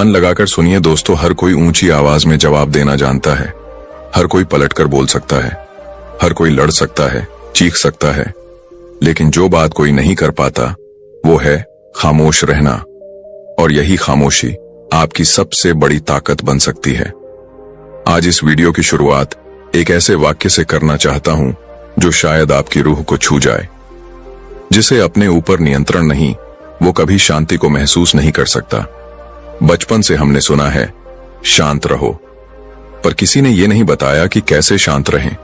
मन लगाकर सुनिए दोस्तों, हर कोई ऊंची आवाज में जवाब देना जानता है। हर कोई पलटकर बोल सकता है, हर कोई लड़ सकता है, चीख सकता है, लेकिन जो बात कोई नहीं कर पाता वो है खामोश रहना। और यही खामोशी आपकी सबसे बड़ी ताकत बन सकती है। आज इस वीडियो की शुरुआत एक ऐसे वाक्य से करना चाहता हूं जो शायद आपकी रूह को छू जाए। जिसे अपने ऊपर नियंत्रण नहीं, वो कभी शांति को महसूस नहीं कर सकता। बचपन से हमने सुना है शांत रहो, पर किसी ने ये नहीं बताया कि कैसे शांत रहें।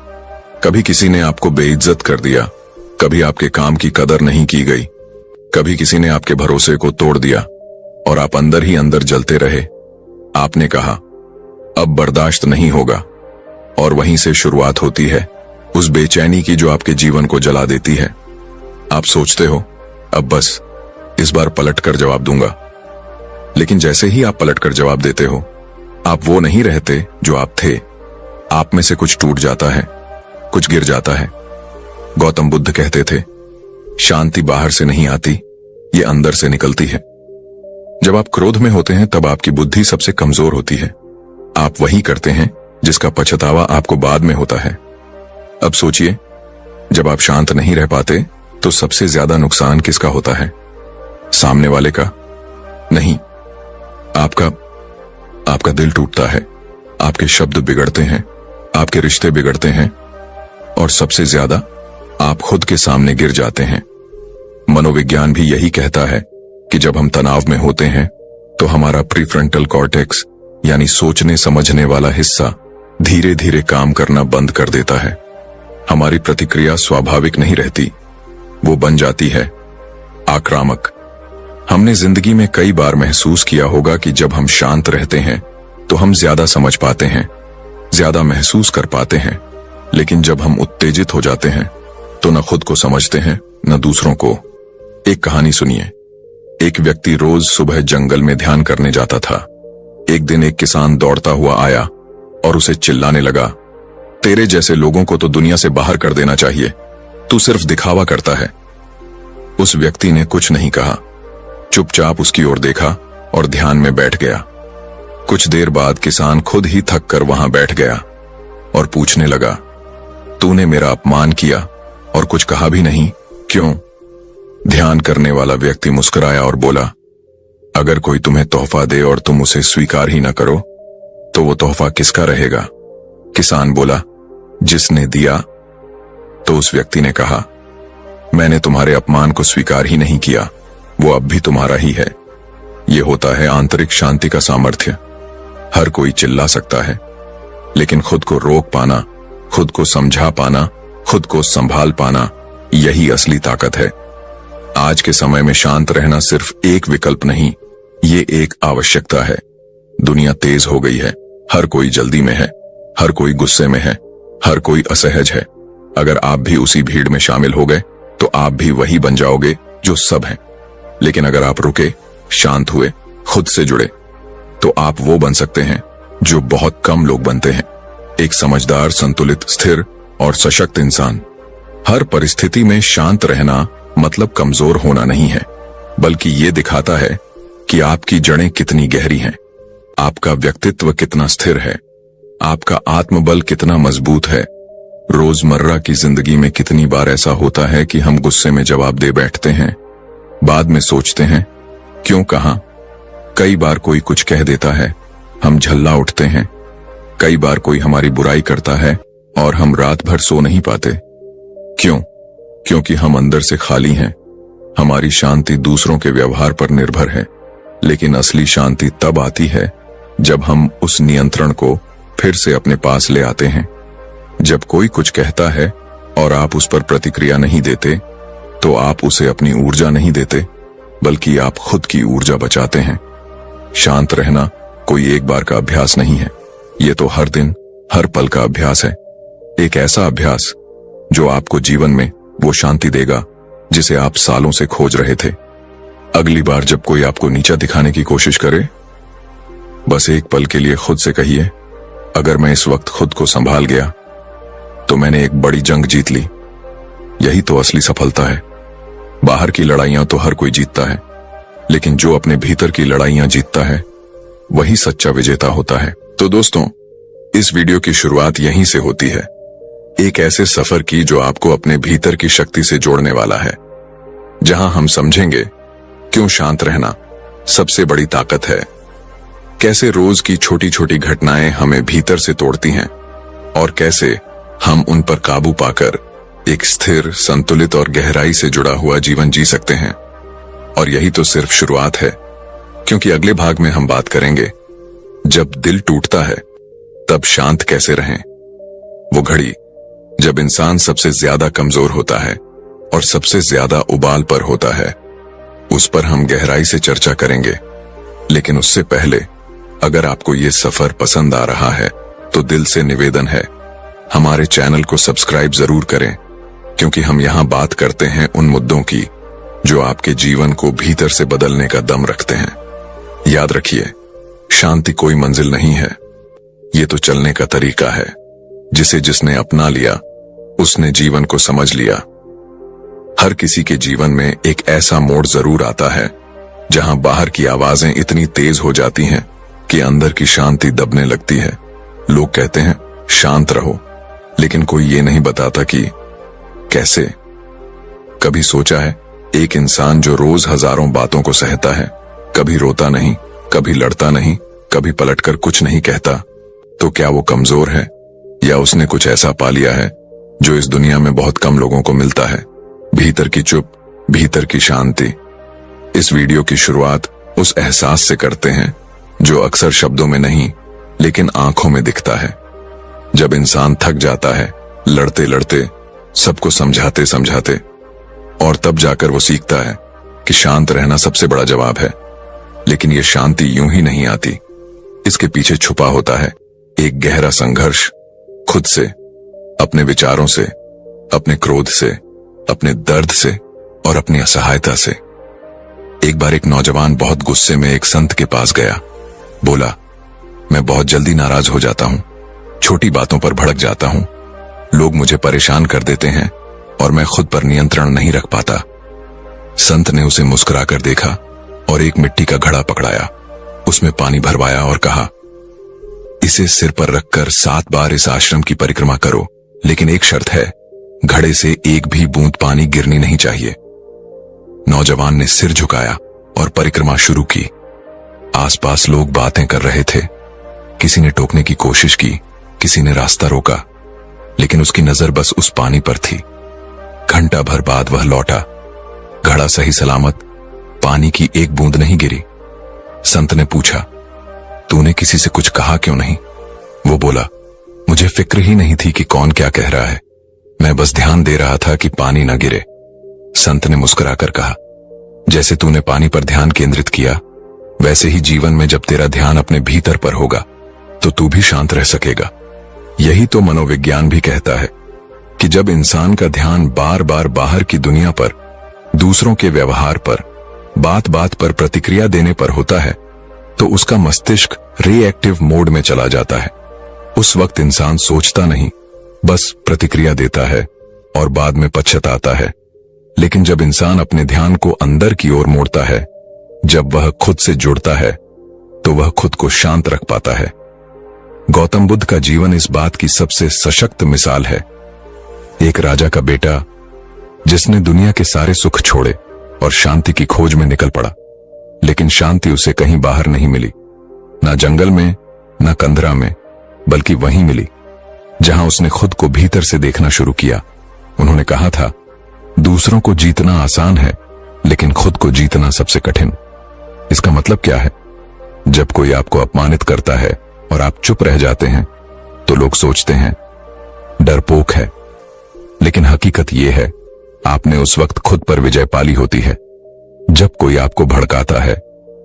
कभी किसी ने आपको बेइज्जत कर दिया, कभी आपके काम की कदर नहीं की गई, कभी किसी ने आपके भरोसे को तोड़ दिया और आप अंदर ही अंदर जलते रहे। आपने कहा अब बर्दाश्त नहीं होगा, और वहीं से शुरुआत होती है उस बेचैनी की जो आपके जीवन को जला देती है। आप सोचते हो अब बस इस बार पलट कर जवाब दूंगा, लेकिन जैसे ही आप पलटकर जवाब देते हो, आप वो नहीं रहते जो आप थे। आप में से कुछ टूट जाता है, कुछ गिर जाता है। गौतम बुद्ध कहते थे शांति बाहर से नहीं आती, ये अंदर से निकलती है। जब आप क्रोध में होते हैं तब आपकी बुद्धि सबसे कमजोर होती है। आप वही करते हैं जिसका पछतावा आपको बाद में होता है। अब सोचिए, जब आप शांत नहीं रह पाते तो सबसे ज्यादा नुकसान किसका होता है? सामने वाले का नहीं, आपका दिल टूटता है, आपके शब्द बिगड़ते हैं, आपके रिश्ते बिगड़ते हैं, और सबसे ज्यादा आप खुद के सामने गिर जाते हैं। मनोविज्ञान भी यही कहता है कि जब हम तनाव में होते हैं तो हमारा प्रीफ्रंटल कॉर्टेक्स यानी सोचने समझने वाला हिस्सा धीरे धीरे काम करना बंद कर देता है। हमारी प्रतिक्रिया स्वाभाविक नहीं रहती, वो बन जाती है आक्रामक। हमने जिंदगी में कई बार महसूस किया होगा कि जब हम शांत रहते हैं तो हम ज्यादा समझ पाते हैं, ज्यादा महसूस कर पाते हैं, लेकिन जब हम उत्तेजित हो जाते हैं तो न खुद को समझते हैं न दूसरों को। एक कहानी सुनिए। एक व्यक्ति रोज सुबह जंगल में ध्यान करने जाता था। एक दिन एक किसान दौड़ता हुआ आया और उसे चिल्लाने लगा, तेरे जैसे लोगों को तो दुनिया से बाहर कर देना चाहिए, तू सिर्फ दिखावा करता है। उस व्यक्ति ने कुछ नहीं कहा, चुपचाप उसकी ओर देखा और ध्यान में बैठ गया। कुछ देर बाद किसान खुद ही थक कर वहां बैठ गया और पूछने लगा, तूने मेरा अपमान किया और कुछ कहा भी नहीं, क्यों? ध्यान करने वाला व्यक्ति मुस्कुराया और बोला, अगर कोई तुम्हें तोहफा दे और तुम उसे स्वीकार ही न करो तो वो तोहफा किसका रहेगा? किसान बोला, जिसने दिया। तो उस व्यक्ति ने कहा, मैंने तुम्हारे अपमान को स्वीकार ही नहीं किया, वो अब भी तुम्हारा ही है। ये होता है आंतरिक शांति का सामर्थ्य। हर कोई चिल्ला सकता है, लेकिन खुद को रोक पाना, खुद को समझा पाना, खुद को संभाल पाना, यही असली ताकत है। आज के समय में शांत रहना सिर्फ एक विकल्प नहीं, ये एक आवश्यकता है। दुनिया तेज हो गई है, हर कोई जल्दी में है, हर कोई गुस्से में है, हर कोई असहज है। अगर आप भी उसी भीड़ में शामिल हो गए तो आप भी वही बन जाओगे जो सब हैं। लेकिन अगर आप रुके, शांत हुए, खुद से जुड़े, तो आप वो बन सकते हैं जो बहुत कम लोग बनते हैं। एक समझदार, संतुलित, स्थिर और सशक्त इंसान। हर परिस्थिति में शांत रहना मतलब कमजोर होना नहीं है, बल्कि ये दिखाता है कि आपकी जड़ें कितनी गहरी हैं, आपका व्यक्तित्व कितना स्थिर है, आपका आत्मबल कितना मजबूत है। रोजमर्रा की जिंदगी में कितनी बार ऐसा होता है कि हम गुस्से में जवाब दे बैठते हैं, बाद में सोचते हैं क्यों कहा। कई बार कोई कुछ कह देता है, हम झल्ला उठते हैं। कई बार कोई हमारी बुराई करता है और हम रात भर सो नहीं पाते। क्यों? क्योंकि हम अंदर से खाली हैं। हमारी शांति दूसरों के व्यवहार पर निर्भर है, लेकिन असली शांति तब आती है जब हम उस नियंत्रण को फिर से अपने पास ले आते हैं। जब कोई कुछ कहता है और आप उस पर प्रतिक्रिया नहीं देते, तो आप उसे अपनी ऊर्जा नहीं देते, बल्कि आप खुद की ऊर्जा बचाते हैं। शांत रहना कोई एक बार का अभ्यास नहीं है, ये तो हर दिन, हर पल का अभ्यास है। एक ऐसा अभ्यास जो आपको जीवन में वो शांति देगा जिसे आप सालों से खोज रहे थे। अगली बार जब कोई आपको नीचा दिखाने की कोशिश करे, बस एक पल के लिए खुद से कहिए, अगर मैं इस वक्त खुद को संभाल गया तो मैंने एक बड़ी जंग जीत ली। यही तो असली सफलता है। बाहर की लड़ाइयां तो हर कोई जीतता है, लेकिन जो अपने भीतर की लड़ाइयां जीतता है वही सच्चा विजेता होता है। तो दोस्तों, इस वीडियो की शुरुआत यहीं से होती है, एक ऐसे सफर की जो आपको अपने भीतर की शक्ति से जोड़ने वाला है, जहां हम समझेंगे क्यों शांत रहना सबसे बड़ी ताकत है, कैसे रोज की छोटी छोटी घटनाएं हमें भीतर से तोड़ती हैं और कैसे हम उन पर काबू पाकर एक स्थिर, संतुलित और गहराई से जुड़ा हुआ जीवन जी सकते हैं। और यही तो सिर्फ शुरुआत है, क्योंकि अगले भाग में हम बात करेंगे जब दिल टूटता है तब शांत कैसे रहें। वो घड़ी जब इंसान सबसे ज्यादा कमजोर होता है और सबसे ज्यादा उबाल पर होता है, उस पर हम गहराई से चर्चा करेंगे। लेकिन उससे पहले, अगर आपको ये सफर पसंद आ रहा है तो दिल से निवेदन है, हमारे चैनल को सब्सक्राइब जरूर करें, क्योंकि हम यहां बात करते हैं उन मुद्दों की जो आपके जीवन को भीतर से बदलने का दम रखते हैं। याद रखिए, शांति कोई मंजिल नहीं है, ये तो चलने का तरीका है, जिसे जिसने अपना लिया उसने जीवन को समझ लिया। हर किसी के जीवन में एक ऐसा मोड़ जरूर आता है जहां बाहर की आवाजें इतनी तेज हो जाती हैं कि अंदर की शांति दबने लगती है। लोग कहते हैं शांत रहो, लेकिन कोई ये नहीं बताता कि कैसे। कभी सोचा है, एक इंसान जो रोज हजारों बातों को सहता है, कभी रोता नहीं, कभी लड़ता नहीं, कभी पलटकर कुछ नहीं कहता, तो क्या वो कमजोर है या उसने कुछ ऐसा पा लिया है जो इस दुनिया में बहुत कम लोगों को मिलता है? भीतर की चुप, भीतर की शांति। इस वीडियो की शुरुआत उस एहसास से करते हैं जो अक्सर शब्दों में नहीं लेकिन आंखों में दिखता है। जब इंसान थक जाता है लड़ते लड़ते, सबको समझाते समझाते, और तब जाकर वो सीखता है कि शांत रहना सबसे बड़ा जवाब है। लेकिन ये शांति यूं ही नहीं आती, इसके पीछे छुपा होता है एक गहरा संघर्ष, खुद से, अपने विचारों से, अपने क्रोध से, अपने दर्द से और अपनी असहायता से। एक बार एक नौजवान बहुत गुस्से में एक संत के पास गया। बोला, मैं बहुत जल्दी नाराज हो जाता हूं, छोटी बातों पर भड़क जाता हूं, लोग मुझे परेशान कर देते हैं और मैं खुद पर नियंत्रण नहीं रख पाता। संत ने उसे मुस्कुराकर देखा और एक मिट्टी का घड़ा पकड़ाया, उसमें पानी भरवाया और कहा, इसे सिर पर रखकर 7 बार इस आश्रम की परिक्रमा करो, लेकिन एक शर्त है, घड़े से एक भी बूंद पानी गिरनी नहीं चाहिए। नौजवान ने सिर झुकाया और परिक्रमा शुरू की। आसपास लोग बातें कर रहे थे, किसी ने टोकने की कोशिश की, किसी ने रास्ता रोका, लेकिन उसकी नजर बस उस पानी पर थी। घंटा भर बाद वह लौटा, घड़ा सही सलामत, पानी की एक बूंद नहीं गिरी। संत ने पूछा, तूने किसी से कुछ कहा क्यों नहीं? वो बोला, मुझे फिक्र ही नहीं थी कि कौन क्या कह रहा है, मैं बस ध्यान दे रहा था कि पानी न गिरे। संत ने मुस्कुराकर कहा, जैसे तूने पानी पर ध्यान केंद्रित किया, वैसे ही जीवन में जब तेरा ध्यान अपने भीतर पर होगा तो तू भी शांत रह सकेगा। यही तो मनोविज्ञान भी कहता है कि जब इंसान का ध्यान बार बार बाहर की दुनिया पर, दूसरों के व्यवहार पर, बात बात पर प्रतिक्रिया देने पर होता है, तो उसका मस्तिष्क रिएक्टिव मोड में चला जाता है। उस वक्त इंसान सोचता नहीं, बस प्रतिक्रिया देता है और बाद में पछताता है। लेकिन जब इंसान अपने ध्यान को अंदर की ओर मोड़ता है, जब वह खुद से जुड़ता है, तो वह खुद को शांत रख पाता है। गौतम बुद्ध का जीवन इस बात की सबसे सशक्त मिसाल है। एक राजा का बेटा जिसने दुनिया के सारे सुख छोड़े और शांति की खोज में निकल पड़ा, लेकिन शांति उसे कहीं बाहर नहीं मिली, ना जंगल में, ना कंदरा में, बल्कि वहीं मिली जहां उसने खुद को भीतर से देखना शुरू किया। उन्होंने कहा था, दूसरों को जीतना आसान है, लेकिन खुद को जीतना सबसे कठिन। इसका मतलब क्या है? जब कोई आपको अपमानित करता है और आप चुप रह जाते हैं, तो लोग सोचते हैं डरपोक है, लेकिन हकीकत यह है, आपने उस वक्त खुद पर विजय पाली होती है। जब कोई आपको भड़काता है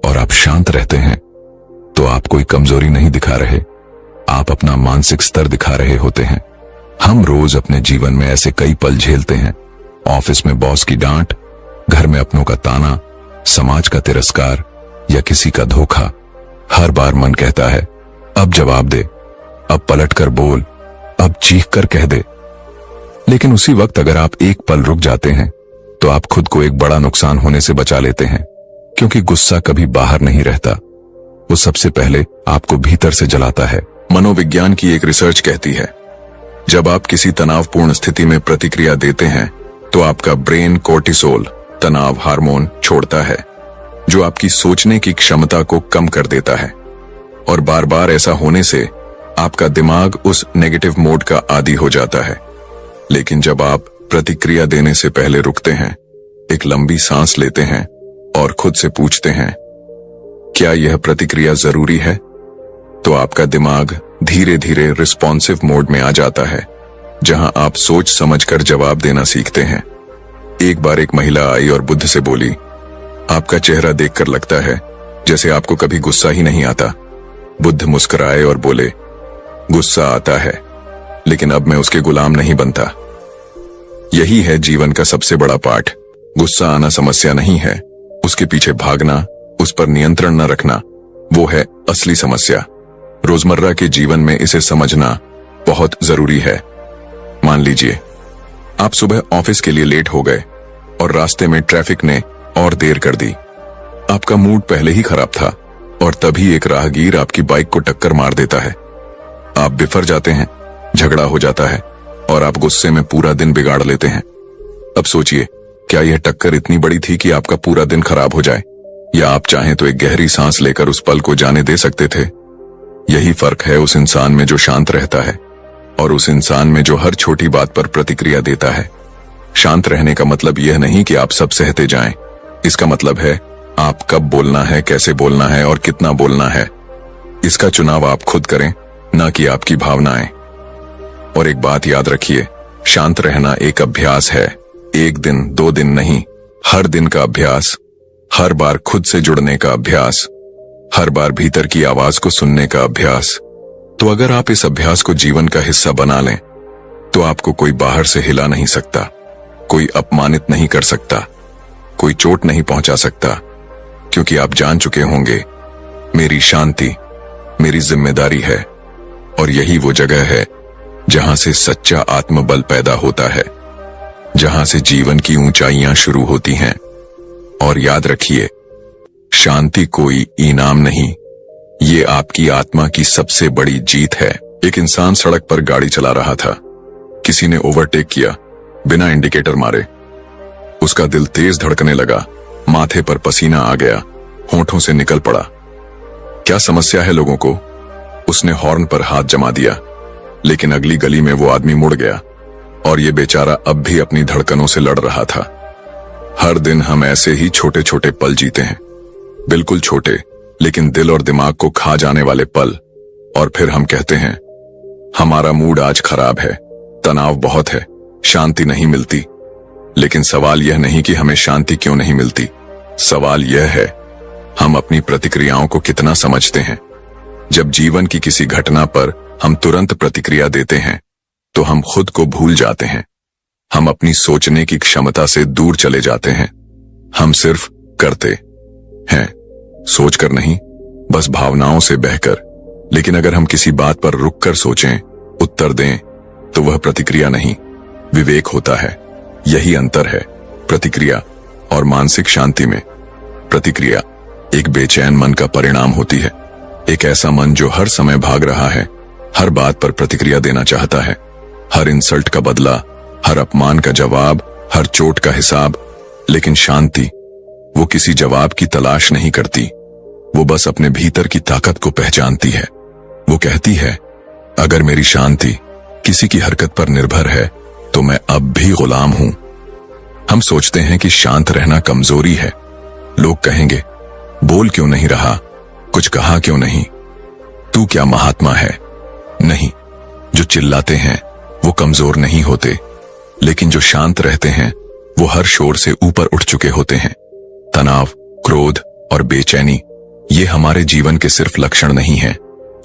और आप शांत रहते हैं, तो आप कोई कमजोरी नहीं दिखा रहे, आप अपना मानसिक स्तर दिखा रहे होते हैं। हम रोज अपने जीवन में ऐसे कई पल झेलते हैं, ऑफिस में बॉस की डांट, घर में अपनों का ताना, समाज का तिरस्कार या किसी का धोखा। हर बार मन कहता है, अब जवाब दे, अब पलटकर बोल, अब चीख कर कह दे। लेकिन उसी वक्त अगर आप एक पल रुक जाते हैं, तो आप खुद को एक बड़ा नुकसान होने से बचा लेते हैं, क्योंकि गुस्सा कभी बाहर नहीं रहता, वो सबसे पहले आपको भीतर से जलाता है। मनोविज्ञान की एक रिसर्च कहती है, जब आप किसी तनावपूर्ण स्थिति में प्रतिक्रिया देते हैं तो आपका ब्रेन कोर्टिसोल तनाव हार्मोन छोड़ता है, जो आपकी सोचने की क्षमता को कम कर देता है। और बार बार ऐसा होने से आपका दिमाग उस नेगेटिव मोड का आदी हो जाता है। लेकिन जब आप प्रतिक्रिया देने से पहले रुकते हैं, एक लंबी सांस लेते हैं और खुद से पूछते हैं, क्या यह प्रतिक्रिया जरूरी है, तो आपका दिमाग धीरे धीरे रिस्पॉन्सिव मोड में आ जाता है, जहां आप सोच समझकर जवाब देना सीखते हैं। एक बार एक महिला आई और बुद्ध से बोली, आपका चेहरा देखकर लगता है जैसे आपको कभी गुस्सा ही नहीं आता। बुद्ध मुस्कुराए और बोले, गुस्सा आता है, लेकिन अब मैं उसके गुलाम नहीं बनता। यही है जीवन का सबसे बड़ा पाठ। गुस्सा आना समस्या नहीं है, उसके पीछे भागना, उस पर नियंत्रण न रखना, वो है असली समस्या। रोजमर्रा के जीवन में इसे समझना बहुत जरूरी है। मान लीजिए आप सुबह ऑफिस के लिए लेट हो गए और रास्ते में ट्रैफिक ने और देर कर दी। आपका मूड पहले ही खराब था और तभी एक राहगीर आपकी बाइक को टक्कर मार देता है। आप बिफर जाते हैं, झगड़ा हो जाता है और आप गुस्से में पूरा दिन बिगाड़ लेते हैं। अब सोचिए, क्या यह टक्कर इतनी बड़ी थी कि आपका पूरा दिन खराब हो जाए, या आप चाहें तो एक गहरी सांस लेकर उस पल को जाने दे सकते थे। यही फर्क है उस इंसान में जो शांत रहता है और उस इंसान में जो हर छोटी बात पर प्रतिक्रिया देता है। शांत रहने का मतलब यह नहीं कि आप सब सहते जाएं। इसका मतलब है आप कब बोलना है, कैसे बोलना है और कितना बोलना है। इसका चुनाव आप खुद करें, ना कि आपकी भावनाएं। और एक बात याद रखिए, शांत रहना एक अभ्यास है, एक दिन दो दिन नहीं, हर दिन का अभ्यास, हर बार खुद से जुड़ने का अभ्यास, हर बार भीतर की आवाज को सुनने का अभ्यास। तो अगर आप इस अभ्यास को जीवन का हिस्सा बना लें, तो आपको कोई बाहर से हिला नहीं सकता, कोई अपमानित नहीं कर सकता, कोई चोट नहीं पहुंचा सकता, क्योंकि आप जान चुके होंगे, मेरी शांति मेरी जिम्मेदारी है। और यही वो जगह है जहां से सच्चा आत्मबल पैदा होता है, जहां से जीवन की ऊंचाइयां शुरू होती हैं। और याद रखिए, शांति कोई इनाम नहीं, ये आपकी आत्मा की सबसे बड़ी जीत है। एक इंसान सड़क पर गाड़ी चला रहा था। किसी ने ओवरटेक किया बिना इंडिकेटर मारे। उसका दिल तेज धड़कने लगा, माथे पर पसीना आ गया, होंठों से निकल पड़ा। क्या समस्या है लोगों को? उसने हॉर्न पर हाथ जमा दिया, लेकिन अगली गली में वो आदमी मुड़ गया और ये बेचारा अब भी अपनी धड़कनों से लड़ रहा था। हर दिन हम ऐसे ही छोटे छोटे पल जीते हैं, बिल्कुल छोटे, लेकिन दिल और दिमाग को खा जाने वाले पल। और फिर हम कहते हैं, हमारा मूड आज खराब है, तनाव बहुत है, शांति नहीं मिलती। लेकिन सवाल यह नहीं कि हमें शांति क्यों नहीं मिलती, सवाल यह है, हम अपनी प्रतिक्रियाओं को कितना समझते हैं। जब जीवन की किसी घटना पर हम तुरंत प्रतिक्रिया देते हैं, तो हम खुद को भूल जाते हैं। हम अपनी सोचने की क्षमता से दूर चले जाते हैं। हम सिर्फ करते हैं, सोचकर नहीं, बस भावनाओं से बहकर। लेकिन अगर हम किसी बात पर रुककर सोचें, उत्तर दें, तो वह प्रतिक्रिया नहीं, विवेक होता है। यही अंतर है प्रतिक्रिया और मानसिक शांति में। प्रतिक्रिया एक बेचैन मन का परिणाम होती है, एक ऐसा मन जो हर समय भाग रहा है, हर बात पर प्रतिक्रिया देना चाहता है, हर इंसल्ट का बदला, हर अपमान का जवाब, हर चोट का हिसाब। लेकिन शांति, वो किसी जवाब की तलाश नहीं करती, वो बस अपने भीतर की ताकत को पहचानती है। वो कहती है, अगर मेरी शांति किसी की हरकत पर निर्भर है, तो मैं अब भी गुलाम हूं। हम सोचते हैं कि शांत रहना कमजोरी है। लोग कहेंगे, बोल क्यों नहीं रहा, कुछ कहा क्यों नहीं, तू क्या महात्मा है। नहीं, जो चिल्लाते हैं वो कमजोर नहीं होते, लेकिन जो शांत रहते हैं वो हर शोर से ऊपर उठ चुके होते हैं। तनाव, क्रोध और बेचैनी, ये हमारे जीवन के सिर्फ लक्षण नहीं हैं,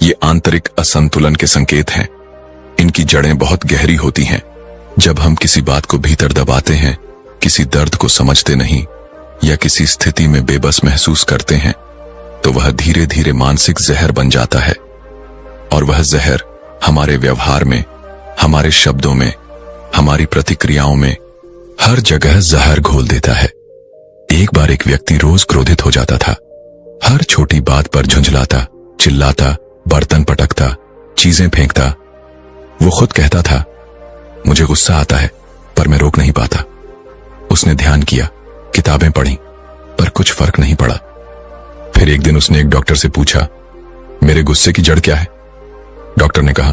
ये आंतरिक असंतुलन के संकेत हैं। इनकी जड़ें बहुत गहरी होती हैं। जब हम किसी बात को भीतर दबाते हैं, किसी दर्द को समझते नहीं, या किसी स्थिति में बेबस महसूस करते हैं, तो वह धीरे धीरे मानसिक जहर बन जाता है। और वह जहर हमारे व्यवहार में, हमारे शब्दों में, हमारी प्रतिक्रियाओं में, हर जगह जहर घोल देता है। एक बार एक व्यक्ति रोज क्रोधित हो जाता था, हर छोटी बात पर झुंझलाता, चिल्लाता, बर्तन पटकता, चीजें फेंकता। वो खुद कहता था, मुझे गुस्सा आता है पर मैं रोक नहीं पाता। उसने ध्यान किया, किताबें पढ़ी, पर कुछ फर्क नहीं पड़ा। फिर एक दिन उसने एक डॉक्टर से पूछा, मेरे गुस्से की जड़ क्या है? डॉक्टर ने कहा,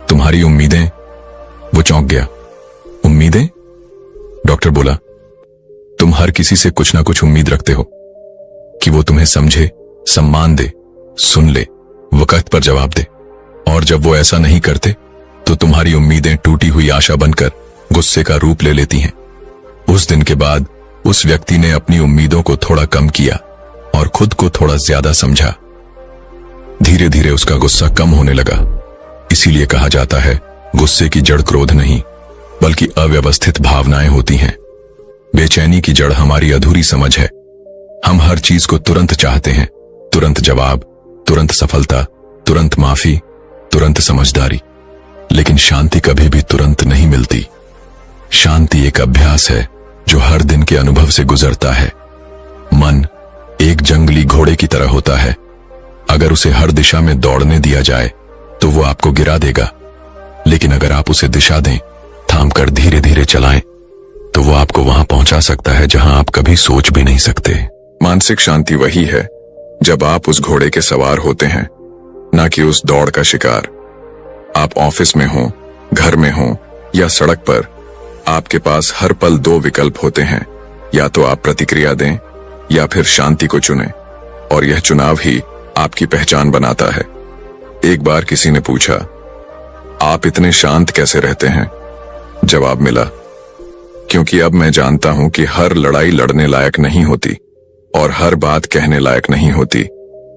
तुम्हारी उम्मीदें। वो चौंक गया। उम्मीदें? डॉक्टर बोला, तुम हर किसी से कुछ ना कुछ उम्मीद रखते हो कि वो तुम्हें समझे, सम्मान दे, सुन ले, वक्त पर जवाब दे। और जब वो ऐसा नहीं करते तो तुम्हारी उम्मीदें टूटी हुई आशा बनकर गुस्से का रूप ले लेती हैं। उस दिन के बाद उस व्यक्ति ने अपनी उम्मीदों को थोड़ा कम किया और खुद को थोड़ा ज्यादा समझा। धीरे धीरे उसका गुस्सा कम होने लगा। इसीलिए कहा जाता है, गुस्से की जड़ क्रोध नहीं बल्कि अव्यवस्थित भावनाएं होती हैं। बेचैनी की जड़ हमारी अधूरी समझ है। हम हर चीज को तुरंत चाहते हैं, तुरंत जवाब, तुरंत सफलता, तुरंत माफी, तुरंत समझदारी। लेकिन शांति कभी भी तुरंत नहीं मिलती। शांति एक अभ्यास है जो हर दिन के अनुभव से गुजरता है। मन एक जंगली घोड़े की तरह होता है। अगर उसे हर दिशा में दौड़ने दिया जाए तो वो आपको गिरा देगा, लेकिन अगर आप उसे दिशा दें, थामकर धीरे धीरे चलाएं, तो वो आपको वहां पहुंचा सकता है जहां आप कभी सोच भी नहीं सकते। मानसिक शांति वही है जब आप उस घोड़े के सवार होते हैं, ना कि उस दौड़ का शिकार। आप ऑफिस में हो, घर में हो या सड़क पर, आपके पास हर पल दो विकल्प होते हैं। या तो आप प्रतिक्रिया दें या फिर शांति को चुनें, और यह चुनाव ही आपकी पहचान बनाता है। एक बार किसी ने पूछा, आप इतने शांत कैसे रहते हैं? जवाब मिला, क्योंकि अब मैं जानता हूं कि हर लड़ाई लड़ने लायक नहीं होती, और हर बात कहने लायक नहीं होती,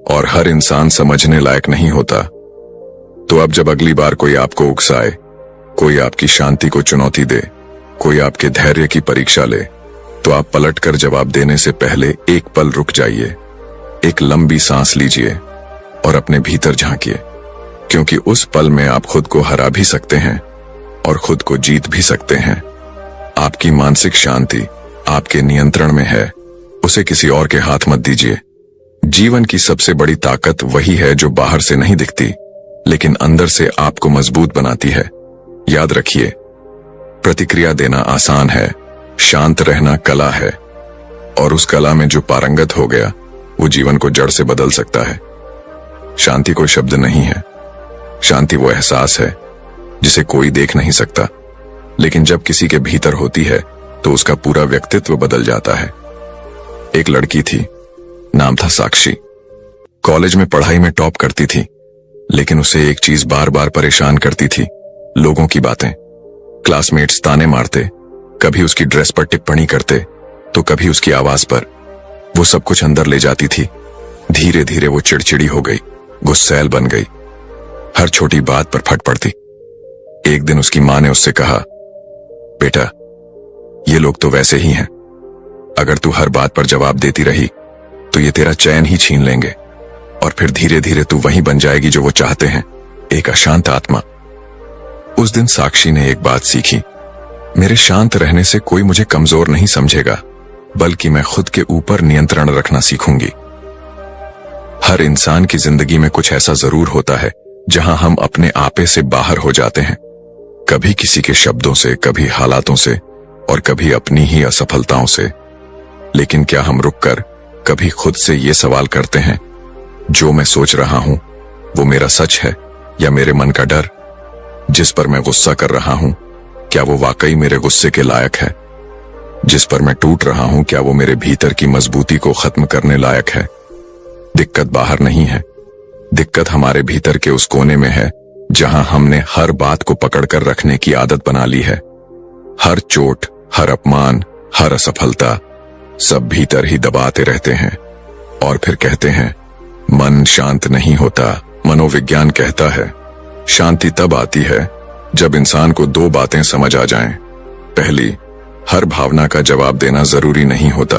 और हर इंसान समझने लायक नहीं होता। तो अब जब अगली बार कोई आपको उकसाए, कोई आपकी शांति को चुनौती दे, कोई आपके धैर्य की परीक्षा ले, तो आप पलटकर जवाब देने से पहले एक पल रुक जाइए, एक लंबी सांस लीजिए और अपने भीतर झांकिए, क्योंकि उस पल में आप खुद को हरा भी सकते हैं और खुद को जीत भी सकते हैं। आपकी मानसिक शांति आपके नियंत्रण में है, उसे किसी और के हाथ मत दीजिए। जीवन की सबसे बड़ी ताकत वही है जो बाहर से नहीं दिखती, लेकिन अंदर से आपको मजबूत बनाती है। याद रखिए, प्रतिक्रिया देना आसान है, शांत रहना कला है, और उस कला में जो पारंगत हो गया वो जीवन को जड़ से बदल सकता है। शांति कोई शब्द नहीं है, शांति वो एहसास है जिसे कोई देख नहीं सकता, लेकिन जब किसी के भीतर होती है तो उसका पूरा व्यक्तित्व बदल जाता है। एक लड़की थी, नाम था साक्षी। कॉलेज में पढ़ाई में टॉप करती थी, लेकिन उसे एक चीज बार बार परेशान करती थी, लोगों की बातें। क्लासमेट्स ताने मारते, कभी उसकी ड्रेस पर टिप्पणी करते तो कभी उसकी आवाज पर। वो सब कुछ अंदर ले जाती थी। धीरे धीरे वो चिड़चिड़ी हो गई, गुस्सैल बन गई, हर छोटी बात पर फट पड़ती। एक दिन उसकी मां ने उससे कहा, बेटा, ये लोग तो वैसे ही हैं, अगर तू हर बात पर जवाब देती रही तो ये तेरा चैन ही छीन लेंगे, और फिर धीरे धीरे तू वही बन जाएगी जो वो चाहते हैं, एक अशांत आत्मा। उस दिन साक्षी ने एक बात सीखी, मेरे शांत रहने से कोई मुझे कमजोर नहीं समझेगा, बल्कि मैं खुद के ऊपर नियंत्रण रखना सीखूंगी। हर इंसान की जिंदगी में कुछ ऐसा जरूर होता है जहां हम अपने आपे से बाहर हो जाते हैं, कभी किसी के शब्दों से, कभी हालातों से, और कभी अपनी ही असफलताओं से। लेकिन क्या हम रुककर कभी खुद से ये सवाल करते हैं, जो मैं सोच रहा हूं वो मेरा सच है या मेरे मन का डर? जिस पर मैं गुस्सा कर रहा हूं, क्या वो वाकई मेरे गुस्से के लायक है? जिस पर मैं टूट रहा हूं, क्या वो मेरे भीतर की मजबूती को खत्म करने लायक है? दिक्कत बाहर नहीं है, दिक्कत हमारे भीतर के उस कोने में है जहां हमने हर बात को पकड़कर रखने की आदत बना ली है। हर चोट, हर अपमान, हर असफलता सब भीतर ही दबाते रहते हैं, और फिर कहते हैं मन शांत नहीं होता। मनोविज्ञान कहता है शांति तब आती है जब इंसान को दो बातें समझ आ जाएं। पहली, हर भावना का जवाब देना जरूरी नहीं होता,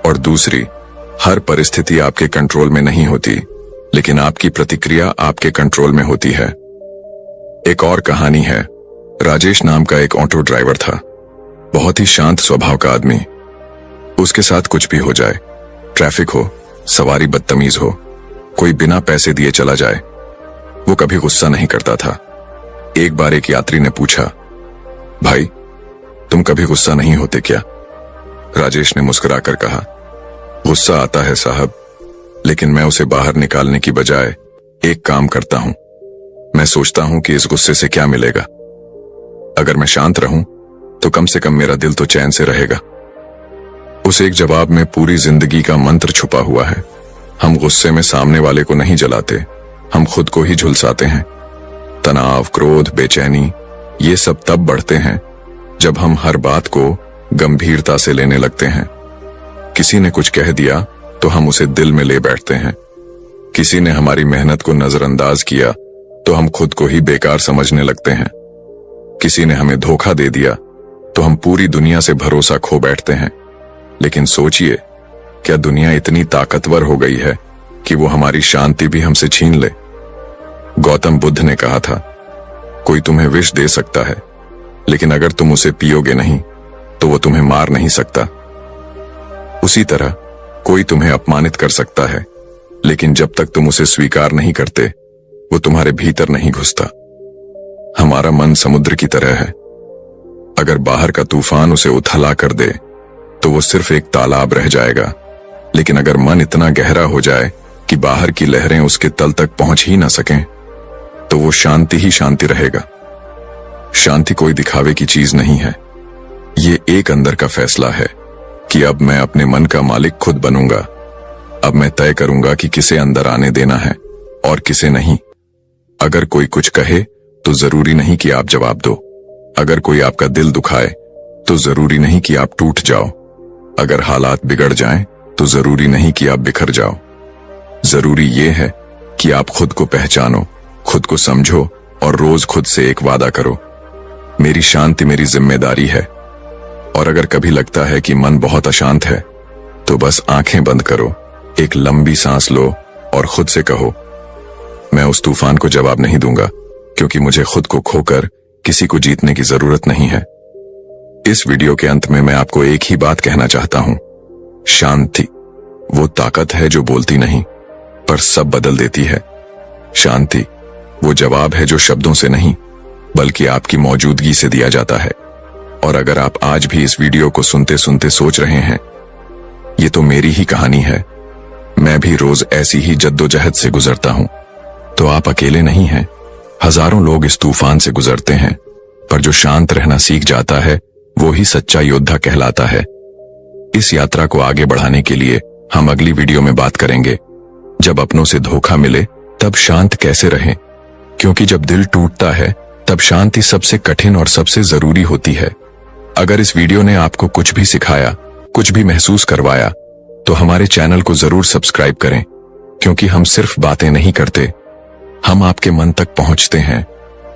और दूसरी, हर परिस्थिति आपके कंट्रोल में नहीं होती, लेकिन आपकी प्रतिक्रिया आपके कंट्रोल में होती है। एक और कहानी है। राजेश नाम का एक ऑटो ड्राइवर था, बहुत ही शांत स्वभाव का आदमी। उसके साथ कुछ भी हो जाए, ट्रैफिक हो, सवारी बदतमीज हो, कोई बिना पैसे दिए चला जाए, वो कभी गुस्सा नहीं करता था। एक बार एक यात्री ने पूछा, भाई तुम कभी गुस्सा नहीं होते क्या? राजेश ने मुस्कुराकर कहा, गुस्सा आता है साहब, लेकिन मैं उसे बाहर निकालने की बजाय एक काम करता हूं। मैं सोचता हूं कि इस गुस्से से क्या मिलेगा। अगर मैं शांत रहूं तो कम से कम मेरा दिल तो चैन से रहेगा। उस एक जवाब में पूरी जिंदगी का मंत्र छुपा हुआ है। हम गुस्से में सामने वाले को नहीं जलाते, हम खुद को ही झुलसाते हैं। तनाव, क्रोध, बेचैनी, ये सब तब बढ़ते हैं जब हम हर बात को गंभीरता से लेने लगते हैं। किसी ने कुछ कह दिया तो हम उसे दिल में ले बैठते हैं। किसी ने हमारी मेहनत को नजरअंदाज किया तो हम खुद को ही बेकार समझने लगते हैं। किसी ने हमें धोखा दे दिया तो हम पूरी दुनिया से भरोसा खो बैठते हैं। लेकिन सोचिए, क्या दुनिया इतनी ताकतवर हो गई है कि वो हमारी शांति भी हमसे छीन ले? गौतम बुद्ध ने कहा था, कोई तुम्हें विष दे सकता है, लेकिन अगर तुम उसे पियोगे नहीं तो वो तुम्हें मार नहीं सकता। उसी तरह कोई तुम्हें अपमानित कर सकता है, लेकिन जब तक तुम उसे स्वीकार नहीं करते वो तुम्हारे भीतर नहीं घुसता। हमारा मन समुद्र की तरह है। अगर बाहर का तूफान उसे उथला कर दे तो वो सिर्फ एक तालाब रह जाएगा, लेकिन अगर मन इतना गहरा हो जाए कि बाहर की लहरें उसके तल तक पहुंच ही ना सकें तो वो शांति ही शांति रहेगा। शांति कोई दिखावे की चीज नहीं है, ये एक अंदर का फैसला है कि अब मैं अपने मन का मालिक खुद बनूंगा। अब मैं तय करूंगा कि किसे अंदर आने देना है और किसे नहीं। अगर कोई कुछ कहे तो जरूरी नहीं कि आप जवाब दो। अगर कोई आपका दिल दुखाए तो जरूरी नहीं कि आप टूट जाओ। अगर हालात बिगड़ जाएं तो जरूरी नहीं कि आप बिखर जाओ। जरूरी ये है कि आप खुद को पहचानो, खुद को समझो और रोज खुद से एक वादा करो, मेरी शांति मेरी जिम्मेदारी है। और अगर कभी लगता है कि मन बहुत अशांत है तो बस आंखें बंद करो, एक लंबी सांस लो और खुद से कहो, मैं उस तूफान को जवाब नहीं दूंगा, क्योंकि मुझे खुद को खोकर किसी को जीतने की जरूरत नहीं है। इस वीडियो के अंत में मैं आपको एक ही बात कहना चाहता हूं, शांति वो ताकत है जो बोलती नहीं पर सब बदल देती है। शांति वो जवाब है जो शब्दों से नहीं बल्कि आपकी मौजूदगी से दिया जाता है। और अगर आप आज भी इस वीडियो को सुनते सुनते सोच रहे हैं, ये तो मेरी ही कहानी है, मैं भी रोज ऐसी ही जद्दोजहद से गुजरता हूं, तो आप अकेले नहीं हैं। हजारों लोग इस तूफान से गुजरते हैं, पर जो शांत रहना सीख जाता है वो ही सच्चा योद्धा कहलाता है। इस यात्रा को आगे बढ़ाने के लिए हम अगली वीडियो में बात करेंगे, जब अपनों से धोखा मिले तब शांत कैसे रहें, क्योंकि जब दिल टूटता है तब शांति सबसे कठिन और सबसे जरूरी होती है। अगर इस वीडियो ने आपको कुछ भी सिखाया, कुछ भी महसूस करवाया, तो हमारे चैनल को जरूर सब्सक्राइब करें, क्योंकि हम सिर्फ बातें नहीं करते, हम आपके मन तक पहुंचते हैं,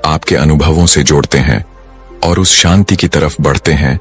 आपके अनुभवों से जोड़ते हैं और उस शांति की तरफ बढ़ते हैं